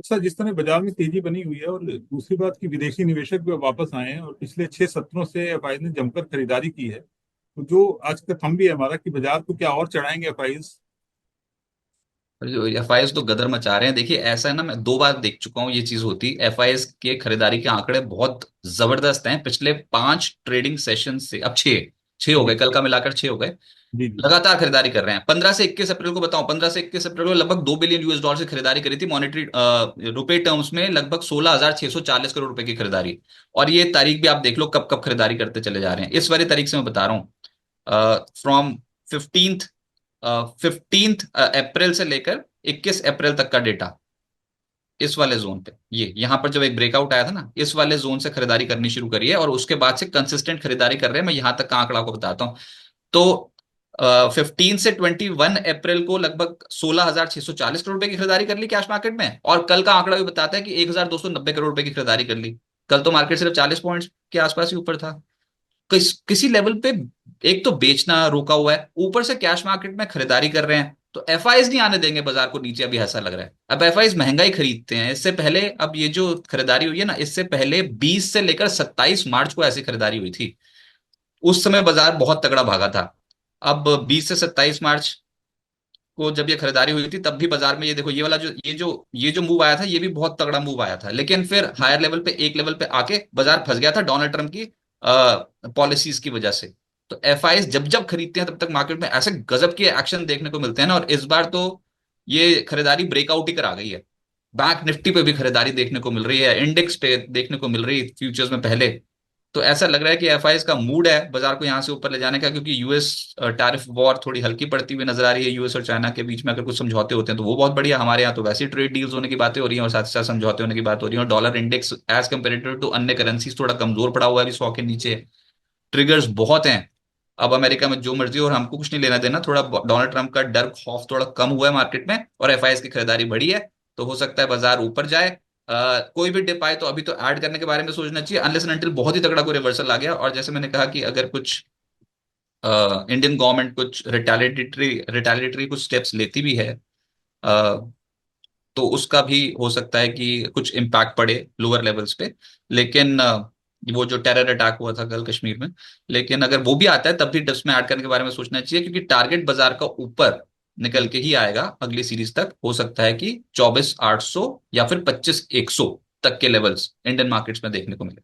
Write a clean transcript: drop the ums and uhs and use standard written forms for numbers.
Sir, जिस तरह बाजार में तेजी बनी हुई है, और दूसरी बात कि विदेशी निवेशक भी अब वापस आए हैं और पिछले 6 सत्रों से एफआई ने जमकर खरीदारी की है, तो जो आज का थम भी है हमारा कि बाजार को क्या और चढ़ाएंगे एफआई। जो एफआईएस तो गदर मचा रहे हैं। देखिए ऐसा है ना, मैं 2 बार देख चुका हूँ ये चीज होती। एफआईएस के खरीदारी के आंकड़े बहुत जबरदस्त हैं पिछले 5 ट्रेडिंग सेशन से। अब छह छह हो जी गए, कल का मिलाकर 6 हो गए। जी जी। लगातार खरीदारी कर रहे हैं। 15 से 21 अप्रैल को बताऊं, 15 से 21 अप्रैल को लगभग 2 बिलियन US डॉलर से खरीदारी करी थी मॉनेटरी रुपए टर्म्स में, लगभग 16,640 करोड़ रुपए की खरीदारी। और ये तारीख भी आप देख लो कब कब खरीदारी करते चले जा रहे हैं। इस वाली तारीख से मैं बता रहा हूँ, फ्रॉम 15 अप्रैल से लेकर 21 अप्रैल तक का डेटा। इस वाले जोन पे, ये यहां पर जब एक ब्रेकआउट आया था ना, इस वाले जोन से खरीदारी करनी शुरू करी है और उसके बाद से कंसिस्टेंट खरीदारी कर रहे हैं। मैं यहां तक का आंकड़ा को बताता हूं। तो 15 से 21 अप्रैल को लगभग 16,640 करोड़ रुपए की खरीदारी कर ली कैश मार्केट में। और कल का आंकड़ा भी बताता है कि 1,290 करोड़ रुपए की खरीदारी कर ली। कल तो मार्केट सिर्फ 40 पॉइंट्स के आसपास ही ऊपर था। किसी लेवल पे एक तो बेचना रोका हुआ है, ऊपर से कैश मार्केट में खरीदारी कर रहे हैं, तो एफआईज नहीं आने देंगे बाजार को नीचे। अभी ऐसा लग रहा है अब एफआईज महंगाई खरीदते हैं। इससे पहले, अब ये जो खरीदारी हुई है ना, इससे पहले 20 से लेकर 27 मार्च को ऐसी खरीदारी हुई थी। उस समय बाजार बहुत तगड़ा भागा था। अब 20 से 27 मार्च को जब ये खरीदारी हुई थी, तब भी बाजार में ये देखो, ये जो मूव आया था, ये भी बहुत तगड़ा मूव आया था। लेकिन फिर हायर लेवल पे, एक लेवल पे आके बाजार फंस गया था डोनाल्ड ट्रम्प की पॉलिसीज की वजह से। तो एफआईएस जब जब खरीदते हैं, तब तक मार्केट में ऐसे गजब के एक्शन देखने को मिलते हैं ना। और इस बार तो ये खरीदारी ब्रेकआउट ही करा गई है। बैंक निफ्टी पे भी खरीदारी देखने को मिल रही है, इंडेक्स पे देखने को मिल रही है फ्यूचर्स में पहले। तो ऐसा लग रहा है कि एफआईएस का मूड है बाजार को यहां से ऊपर ले जाने का, क्योंकि यूएस टैरिफ वॉर थोड़ी हल्की पड़ती हुई नजर आ रही है। यूएस और चाइना के बीच में अगर कुछ समझौते होते हैं तो वो बहुत बढ़िया। हमारे यहाँ तो वैसे ही ट्रेड डील्स होने की बातें हो रही हैं और साथ ही साथ समझौते होने की बात हो रही है। और dollar index as comparative to अन्य करेंसीज थोड़ा कमजोर पड़ा हुआ है अभी, 100 के नीचे। ट्रिगर्स बहुत हैं। अब अमेरिका में जो मर्जी हो और हमको कुछ नहीं लेना देना। थोड़ा डोनाल्ड ट्रंप का डर खौफ थोड़ा कम हुआ है मार्केट में, और एफआईएस की खरीदारी बढ़ी है। तो हो सकता है बाजार ऊपर जाए। कोई भी डिप आए तो अभी तो ऐड करने के बारे में सोचना चाहिए, अनलेस एंड अनटिल बहुत ही तगड़ा कोई रिवर्सल आ गया। और जैसे मैंने कहा कि अगर कुछ इंडियन गवर्नमेंट कुछ रिटेलिटरी कुछ स्टेप्स लेती भी है, अ, तो उसका भी हो सकता है कि कुछ इम्पैक्ट पड़े लोअर लेवल्स पे। लेकिन वो जो टेरर अटैक हुआ था कल कश्मीर में, लेकिन अगर वो भी आता है तब भी डिप्स में ऐड करने के बारे में सोचना चाहिए, क्योंकि टारगेट बाजार का ऊपर निकल के ही आएगा अगली सीरीज तक। हो सकता है कि 24,800 या फिर 25,100 तक के लेवल्स इंडियन मार्केट्स में देखने को मिले।